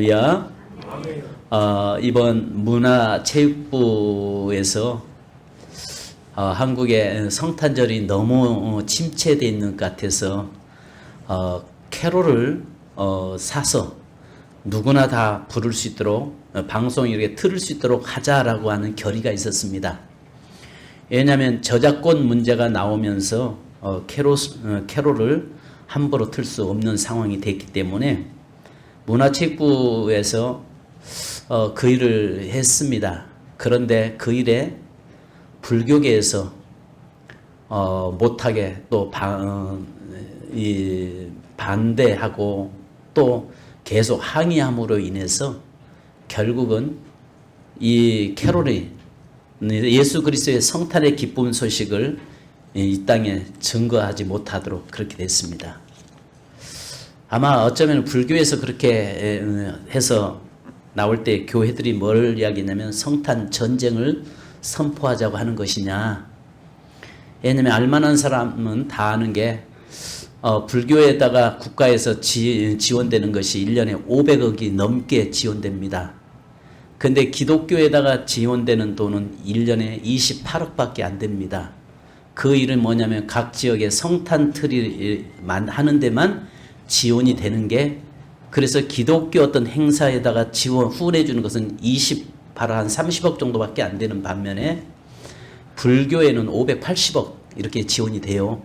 할렐루야. 이번 문화체육부에서 한국의 성탄절이 너무 침체되어 있는 것 같아서 캐롤을 사서 누구나 다 부를 수 있도록 방송에 이렇게 틀을 수 있도록 하자라고 하는 결의가 있었습니다. 왜냐하면 저작권 문제가 나오면서 캐롤을 함부로 틀 수 없는 상황이 됐기 때문에 문화체육부에서 그 일을 했습니다. 그런데 그 일에 불교계에서 못하게 또 반대하고 또 계속 항의함으로 인해서 결국은 이 캐롤이 예수 그리스도의 성탄의 기쁨 소식을 이 땅에 증거하지 못하도록 그렇게 됐습니다. 아마 어쩌면 불교에서 그렇게 해서 나올 때 교회들이 뭘 이야기냐면 성탄 전쟁을 선포하자고 하는 것이냐. 왜냐하면 알만한 사람은 다 아는 게 불교에다가 국가에서 지원되는 것이 1년에 500억이 넘게 지원됩니다. 근데 기독교에다가 지원되는 돈은 1년에 28억밖에 안 됩니다. 그 일은 뭐냐면 각 지역의 성탄 트리 하는 데만 지원이 되는 게, 그래서 기독교 어떤 행사에다가 후원해 주는 것은 바로 한 30억 정도밖에 안 되는 반면에 불교에는 580억 이렇게 지원이 돼요.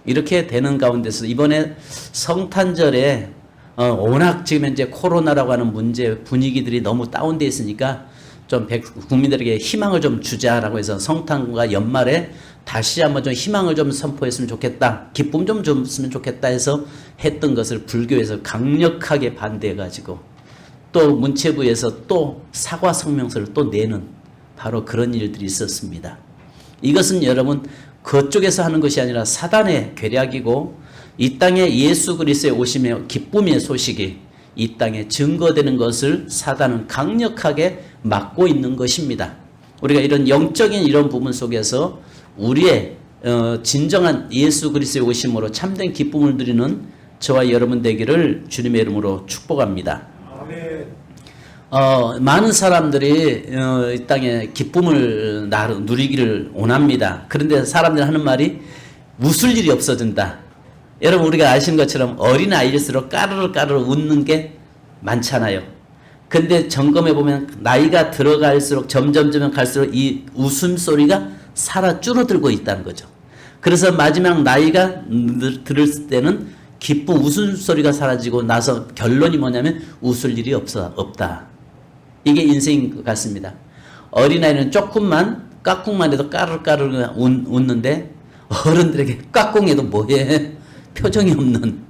이렇게 되는 가운데서 이번에 성탄절에 워낙 지금 현재 코로나라고 하는 문제 분위기들이 너무 다운되어 있으니까 좀 국민들에게 희망을 좀 주자라고 해서 성탄과 연말에 다시 한번 좀 희망을 좀 선포했으면 좋겠다, 기쁨 좀 줬으면 좋겠다 해서 했던 것을 불교에서 강력하게 반대해가지고 또 문체부에서 또 사과 성명서를 또 내는 바로 그런 일들이 있었습니다. 이것은 여러분 그쪽에서 하는 것이 아니라 사단의 계략이고, 이 땅에 예수 그리스도의 오심의 기쁨의 소식이 이 땅에 증거되는 것을 사단은 강력하게 막고 있는 것입니다. 우리가 이런 영적인 이런 부분 속에서 우리의 진정한 예수 그리스도의 오심으로 참된 기쁨을 누리는 저와 여러분 되기를 주님의 이름으로 축복합니다. 많은 사람들이 이 땅에 기쁨을 누리기를 원합니다. 그런데 사람들이 하는 말이 웃을 일이 없어진다. 여러분 우리가 아시는 것처럼 어린아이일수록 까르르 웃는 게 많잖아요. 근데 점검해 보면 나이가 들어갈수록 점점 갈수록 이 웃음소리가 줄어들고 있다는 거죠. 그래서 마지막 나이가 들을 때는 기쁨 웃음소리가 사라지고 나서 결론이 뭐냐면 웃을 일이 없다. 이게 인생인 것 같습니다. 어린아이는 조금만 깍꿍만 해도 까르르 웃는데 어른들에게 깍꿍해도 뭐해? 표정이 없는,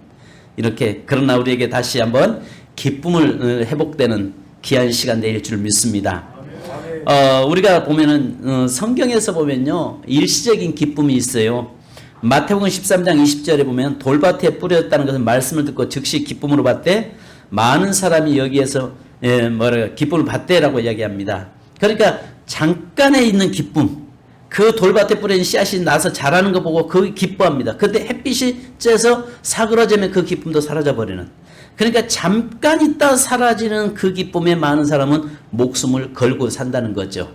이렇게. 그러나 우리에게 다시 한번 기쁨을 회복되는 귀한 시간 되일 줄 믿습니다. 우리가 보면은 성경에서 보면요 일시적인 기쁨이 있어요. 마태복음 13장 20절에 보면 돌밭에 뿌렸다는 것은 말씀을 듣고 즉시 기쁨으로 받되 많은 사람이 여기에서 기쁨을 받대라고 이야기합니다. 그러니까 잠깐에 있는 기쁨, 그 돌밭에 뿌린 씨앗이 나서 자라는 거 보고 그 기뻐합니다. 근데 햇빛이 쬐서 사그러지면 그 기쁨도 사라져버리는, 그러니까 잠깐 있다 사라지는 그 기쁨에 많은 사람은 목숨을 걸고 산다는 거죠.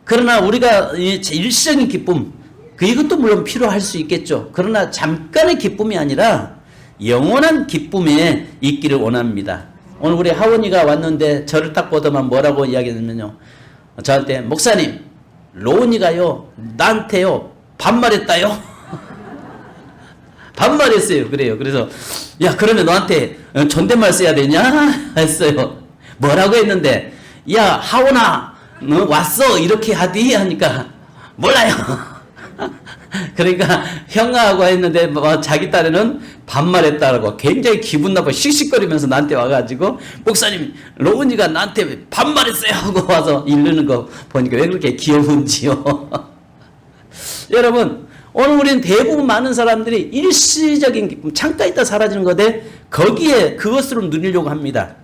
그러나 우리가 일시적인 기쁨, 이것도 물론 필요할 수 있겠죠. 그러나 잠깐의 기쁨이 아니라 영원한 기쁨에 있기를 원합니다. 오늘 우리 하원이가 왔는데 저를 딱 보더만 뭐라고 이야기했냐면요, 저한테 목사님 로운이가요 나한테요 반말했다요. 반말했어요. 그래요. 그래서 야 그러면 너한테 존댓말 써야 되냐 했어요. 뭐라고 했는데 야 하원아 너 왔어 이렇게 하디 하니까 몰라요. 그러니까 형아하고 했는데 자기 딸에는 반말했다라고 굉장히 기분 나빠 씩씩거리면서 나한테 와가지고 목사님 로운이가 나한테 반말했어요 하고 와서 이르는 거 보니까 왜 그렇게 귀여운지요. 여러분 오늘 우리는 대부분 많은 사람들이 일시적인 기쁨, 잠깐 있다 사라지는 것에 거기에 그것으로 누리려고 합니다.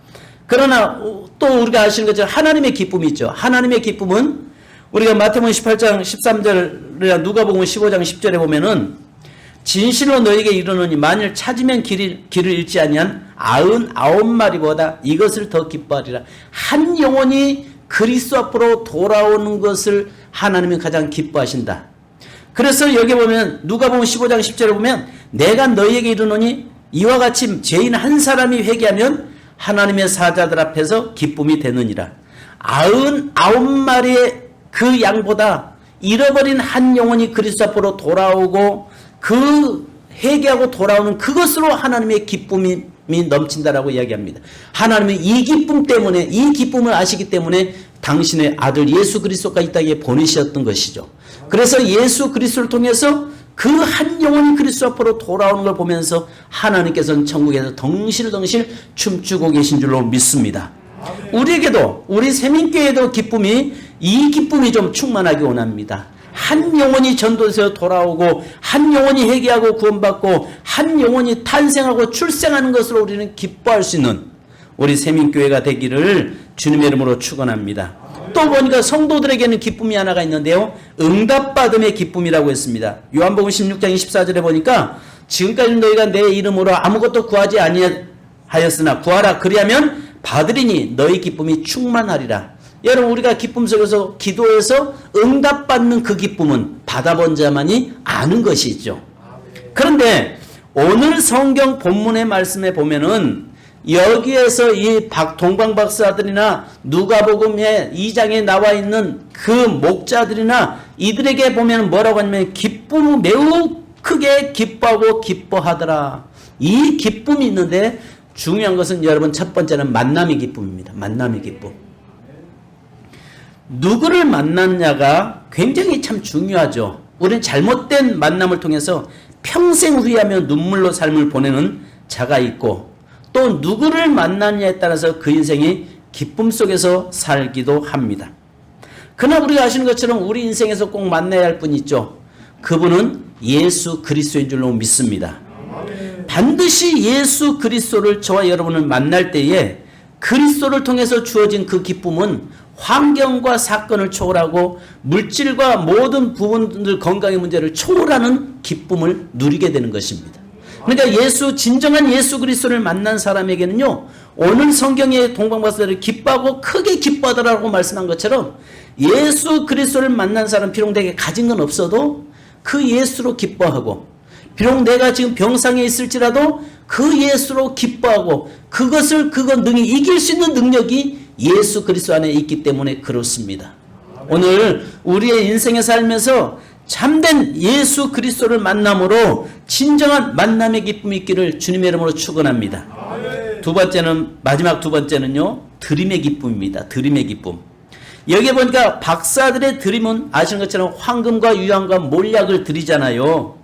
그러나 또 우리가 아시는 것처럼 하나님의 기쁨이 있죠. 하나님의 기쁨은 우리가 마태복음 18장 13절 누가복음 15장 10절에 보면은 진실로 너에게 이르노니 만일 찾으면 길을 잃지 아니한 99마리보다 이것을 더 기뻐하리라. 한 영혼이 그리스도 앞으로 돌아오는 것을 하나님이 가장 기뻐하신다. 그래서 여기 보면 누가복음 15장 10절에 보면 내가 너희에게 이르노니 이와 같이 죄인 한 사람이 회개하면 하나님의 사자들 앞에서 기쁨이 되느니라. 99마리의 그 양보다 잃어버린 한 영혼이 그리스도 앞으로 돌아오고 그 회개하고 돌아오는 그것으로 하나님의 기쁨이 넘친다라고 이야기합니다. 하나님은 이 기쁨 때문에, 이 기쁨을 아시기 때문에 당신의 아들 예수 그리스도가 이 땅에 보내셨던 것이죠. 그래서 예수 그리스도를 통해서 그 한 영혼이 그리스도 앞으로 돌아오는 걸 보면서 하나님께서는 천국에서 덩실덩실 춤추고 계신 줄로 믿습니다. 우리에게도, 우리 세민교회에도 이 기쁨이 좀 충만하기 원합니다. 한 영혼이 전도에서 돌아오고 한 영혼이 회개하고 구원받고 한 영혼이 탄생하고 출생하는 것으로 우리는 기뻐할 수 있는 우리 세민교회가 되기를 주님의 이름으로 축원합니다. 또 보니까 성도들에게는 기쁨이 하나가 있는데요. 응답받음의 기쁨이라고 했습니다. 요한복음 16장 24절에 보니까 지금까지 너희가 내 이름으로 아무것도 구하지 아니하였으나 구하라 그리하면 받으리니 너희 기쁨이 충만하리라. 여러분 우리가 기쁨 속에서 기도해서 응답받는 그 기쁨은 받아본 자만이 아는 것이죠. 그런데 오늘 성경 본문의 말씀에 보면은 여기에서 이 동방 박사들이나 누가복음의 2장에 나와 있는 그 목자들이나 이들에게 보면 뭐라고 하냐면 기쁨을 매우 크게 기뻐하고 기뻐하더라. 이 기쁨이 있는데 중요한 것은 여러분 첫 번째는 만남의 기쁨입니다. 만남의 기쁨. 누구를 만났냐가 굉장히 참 중요하죠. 우리는 잘못된 만남을 통해서 평생 후회하며 눈물로 삶을 보내는 자가 있고 또 누구를 만났냐에 따라서 그 인생이 기쁨 속에서 살기도 합니다. 그러나 우리가 아시는 것처럼 우리 인생에서 꼭 만나야 할 분이 있죠. 그분은 예수 그리스도인 줄로 믿습니다. 반드시 예수 그리스도를 저와 여러분을 만날 때에 그리스도를 통해서 주어진 그 기쁨은 환경과 사건을 초월하고 물질과 모든 부분들 건강의 문제를 초월하는 기쁨을 누리게 되는 것입니다. 그러니까 진정한 예수 그리스도를 만난 사람에게는요, 오늘 성경의 동방박사들이 기뻐하고 크게 기뻐하더라고 말씀한 것처럼 예수 그리스도를 만난 사람 비록 내게 가진 건 없어도 그 예수로 기뻐하고 비록 내가 지금 병상에 있을지라도 그 예수로 기뻐하고 그것 능히 이길 수 있는 능력이 예수 그리스도 안에 있기 때문에 그렇습니다. 오늘 우리의 인생에 살면서 참된 예수 그리스도를 만남으로 진정한 만남의 기쁨이 있기를 주님의 이름으로 축원합니다. 마지막 두 번째는요, 드림의 기쁨입니다. 드림의 기쁨. 여기 보니까 박사들의 드림은 아시는 것처럼 황금과 유황과 몰약을 드리잖아요.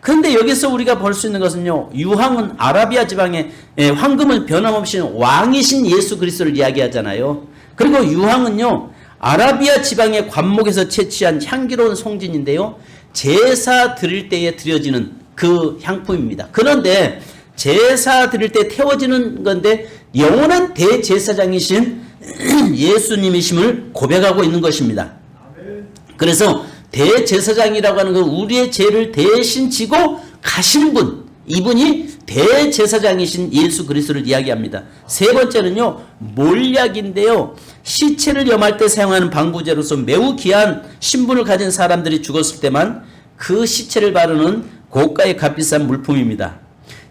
그런데 여기서 우리가 볼 수 있는 것은요, 유황은 아라비아 지방의, 황금은 변함없이 왕이신 예수 그리스도를 이야기하잖아요. 그리고 유황은요, 아라비아 지방의 관목에서 채취한 향기로운 송진인데요, 제사 드릴 때에 드려지는 그 향품입니다. 그런데 제사 드릴 때 태워지는 건데 영원한 대제사장이신 예수님이심을 고백하고 있는 것입니다. 그래서 대제사장이라고 하는 건 우리의 죄를 대신 지고 가신 분, 이분이 대제사장이신 예수 그리스도를 이야기합니다. 세 번째는요, 몰약인데요, 시체를 염할 때 사용하는 방부제로서 매우 귀한 신분을 가진 사람들이 죽었을 때만 그 시체를 바르는 고가의 값비싼 물품입니다.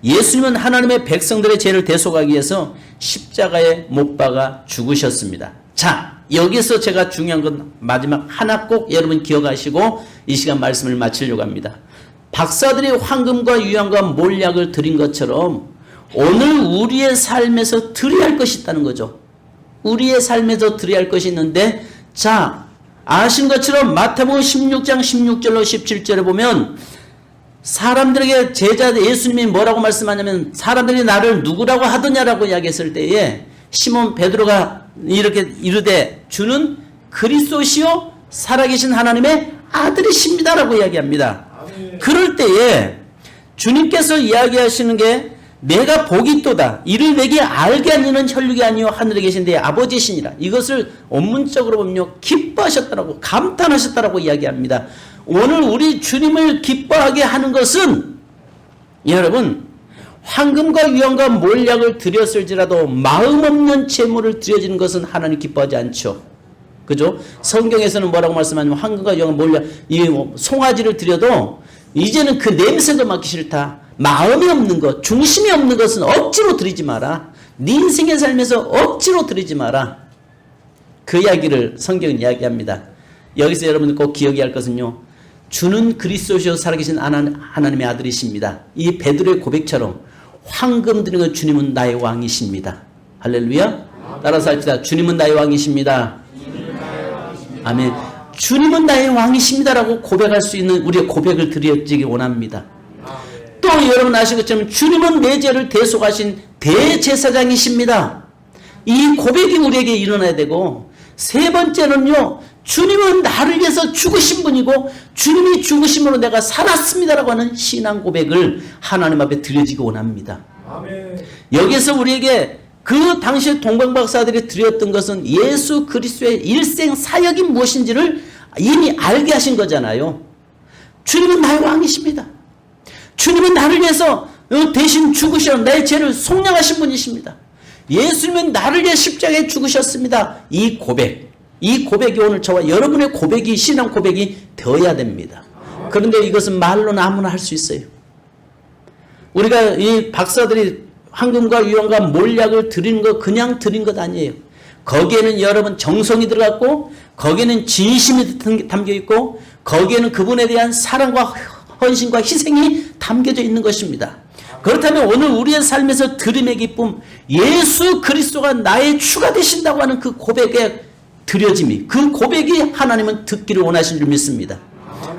예수님은 하나님의 백성들의 죄를 대속하기 위해서 십자가에 못 박아 죽으셨습니다. 자, 여기서 제가 중요한 건 마지막 하나 꼭 여러분 기억하시고 이 시간 말씀을 마치려고 합니다. 박사들이 황금과 유황과 몰약을 드린 것처럼 오늘 우리의 삶에서 드려야 할 것이 있다는 거죠. 우리의 삶에서 드려야 할 것이 있는데, 자, 아신 것처럼 마태복음 16장 16절로 17절에 보면 사람들에게 예수님이 뭐라고 말씀하냐면 사람들이 나를 누구라고 하더냐라고 이야기했을 때에 시몬 베드로가 이렇게 이르되 주는 그리스도시요 살아계신 하나님의 아들이십니다라고 이야기합니다. 그럴 때에 주님께서 이야기하시는 게 내가 복이 있도다. 이를 내게 알게 하는 혈육이 아니요 하늘에 계신 내 아버지시니라. 이것을 원문적으로 보면요, 기뻐하셨다라고 감탄하셨다라고 이야기합니다. 오늘 우리 주님을 기뻐하게 하는 것은 여러분, 황금과 유황과 몰약을 드렸을지라도 마음 없는 제물을 드려지는 것은 하나님 기뻐하지 않죠. 그죠? 성경에서는 뭐라고 말씀하냐면 황금과 유황과 몰약, 이 송아지를 드려도 이제는 그 냄새도 맡기 싫다. 마음이 없는 것, 중심이 없는 것은 억지로 드리지 마라. 네 인생의 삶에서 억지로 드리지 마라. 그 이야기를 성경은 이야기합니다. 여기서 여러분 꼭 기억해야 할 것은요, 주는 그리스도시요 살아계신 하나님의 아들이십니다. 이 베드로의 고백처럼 황금 드리는 것, 주님은 나의 왕이십니다. 할렐루야. 따라서 합시다. 주님은 나의 왕이십니다. 아멘. 주님은 나의 왕이십니다라고 고백할 수 있는 우리의 고백을 드려지기 원합니다. 또 여러분 아시는 것처럼 주님은 내 죄를 대속하신 대제사장이십니다. 이 고백이 우리에게 일어나야 되고, 세 번째는요, 주님은 나를 위해서 죽으신 분이고 주님이 죽으심으로 내가 살았습니다라고 하는 신앙 고백을 하나님 앞에 드려지기 원합니다. 아멘. 여기서 우리에게 그 당시에 동방박사들이 드렸던 것은 예수 그리스도의 일생 사역이 무엇인지를 이미 알게 하신 거잖아요. 주님은 나의 왕이십니다. 주님은 나를 위해서 대신 죽으셔 내 죄를 속량하신 분이십니다. 예수님은 나를 위해 십자가에 죽으셨습니다. 이 고백이 오늘 저와 여러분의 고백이, 신앙 고백이 되어야 됩니다. 그런데 이것은 말로는 아무나 할 수 있어요. 우리가 이 박사들이 황금과 유황과 몰약을 드리는 거 그냥 드린 것 아니에요. 거기에는 여러분 정성이 들어갔고, 거기에는 진심이 담겨 있고, 거기에는 그분에 대한 사랑과 헌신과 희생이 담겨져 있는 것입니다. 그렇다면 오늘 우리의 삶에서 드림의 기쁨, 예수 그리스도가 나의 주가 되신다고 하는 그 고백의 드려짐이, 그 고백이 하나님은 듣기를 원하신 줄 믿습니다.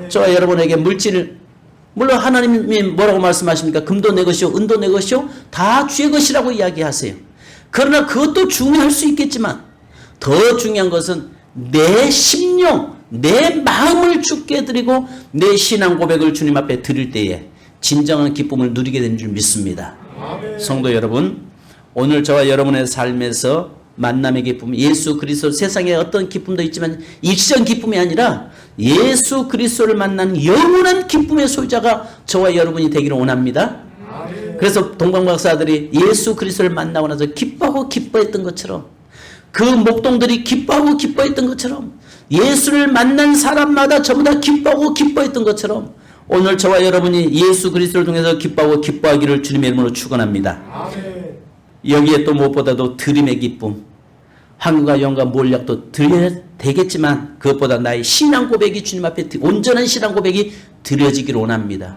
저와 여러분에게 물질을, 물론 하나님이 뭐라고 말씀하십니까? 금도 내 것이요 은도 내 것이요 다 주의 것이라고 이야기하세요. 그러나 그것도 중요할 수 있겠지만 더 중요한 것은 내 심령, 내 마음을 주께 드리고 내 신앙 고백을 주님 앞에 드릴 때에 진정한 기쁨을 누리게 되는 줄 믿습니다. 성도 여러분, 오늘 저와 여러분의 삶에서 만남의 기쁨, 예수 그리스도, 세상에 어떤 기쁨도 있지만 일시적 기쁨이 아니라 예수 그리스도를 만나는 영원한 기쁨의 소유자가 저와 여러분이 되기를 원합니다. 그래서 동방박사들이 예수 그리스도를 만나고 나서 기뻐했던 것처럼, 그 목동들이 기뻐했던 것처럼, 예수를 만난 사람마다 전부 다 기뻐했던 것처럼 오늘 저와 여러분이 예수 그리스도를 통해서 기뻐하기를 주님의 이름으로 축원합니다. 여기에 또 무엇보다도 드림의 기쁨, 황금과 유황과 몰약도 드려야 되겠지만 그것보다 나의 신앙 고백이 주님 앞에 온전한 신앙 고백이 드려지기를 원합니다.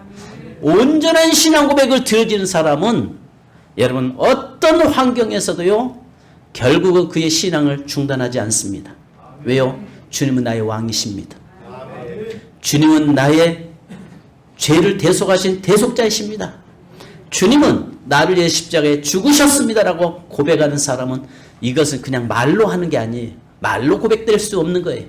온전한 신앙 고백을 드려지는 사람은 여러분 어떤 환경에서도요 결국은 그의 신앙을 중단하지 않습니다. 왜요? 주님은 나의 왕이십니다. 주님은 나의 죄를 대속하신 대속자이십니다. 주님은 나를 위해 십자가에 죽으셨습니다라고 고백하는 사람은 이것은 그냥 말로 하는 게 아니에요. 말로 고백될 수 없는 거예요.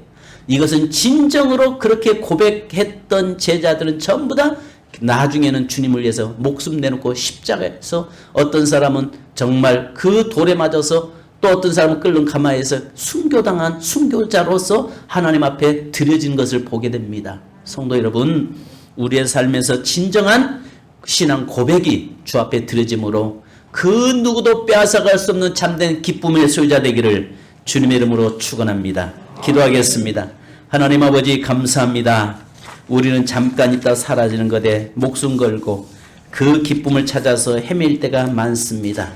이것은 진정으로 그렇게 고백했던 제자들은 전부 다 나중에는 주님을 위해서 목숨 내놓고 십자가에서, 어떤 사람은 정말 그 돌에 맞아서, 또 어떤 사람은 끓는 가마에서 순교당한 순교자로서 하나님 앞에 드려진 것을 보게 됩니다. 성도 여러분, 우리의 삶에서 진정한 신앙 고백이 주 앞에 드려짐으로 그 누구도 빼앗아갈 수 없는 참된 기쁨의 소유자 되기를 주님의 이름으로 축원합니다. 기도하겠습니다. 하나님 아버지 감사합니다. 우리는 잠깐 있다 사라지는 것에 목숨 걸고 그 기쁨을 찾아서 헤맬 때가 많습니다.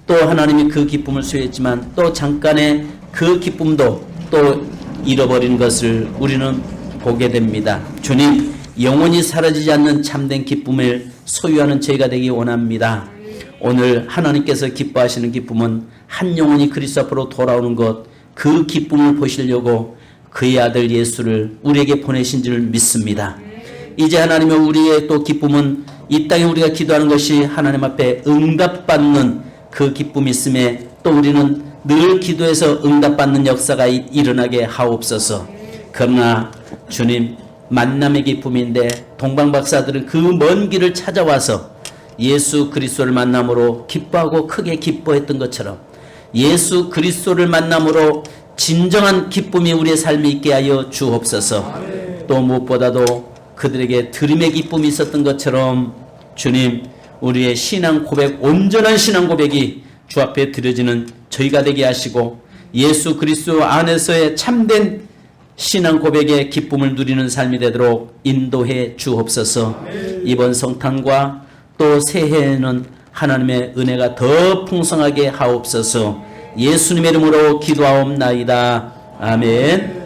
또 하나님이 그 기쁨을 소유했지만 또 잠깐의 그 기쁨도 또 잃어버리는 것을 우리는 보게 됩니다. 주님, 영원히 사라지지 않는 참된 기쁨을 소유하는 저희가 되기 원합니다. 오늘 하나님께서 기뻐하시는 기쁨은 한 영혼이 그리스도 앞으로 돌아오는 것, 그 기쁨을 보시려고 그의 아들 예수를 우리에게 보내신 줄 믿습니다. 이제 하나님의 우리의 또 기쁨은 이 땅에 우리가 기도하는 것이 하나님 앞에 응답받는 그 기쁨이 있음에 또 우리는 늘 기도해서 응답받는 역사가 일어나게 하옵소서. 그러나 주님, 만남의 기쁨인데 동방박사들은 그 먼 길을 찾아와서 예수 그리스도를 만남으로 기뻐하고 크게 기뻐했던 것처럼 예수 그리스도를 만남으로 진정한 기쁨이 우리의 삶에 있게 하여 주옵소서. 또 무엇보다도 그들에게 드림의 기쁨이 있었던 것처럼 주님, 우리의 신앙 고백, 온전한 신앙 고백이 주 앞에 드려지는 저희가 되게 하시고 예수 그리스도 안에서의 참된 신앙 고백의 기쁨을 누리는 삶이 되도록 인도해 주옵소서. 이번 성탄과 또 새해에는 하나님의 은혜가 더 풍성하게 하옵소서. 예수님의 이름으로 기도하옵나이다. 아멘.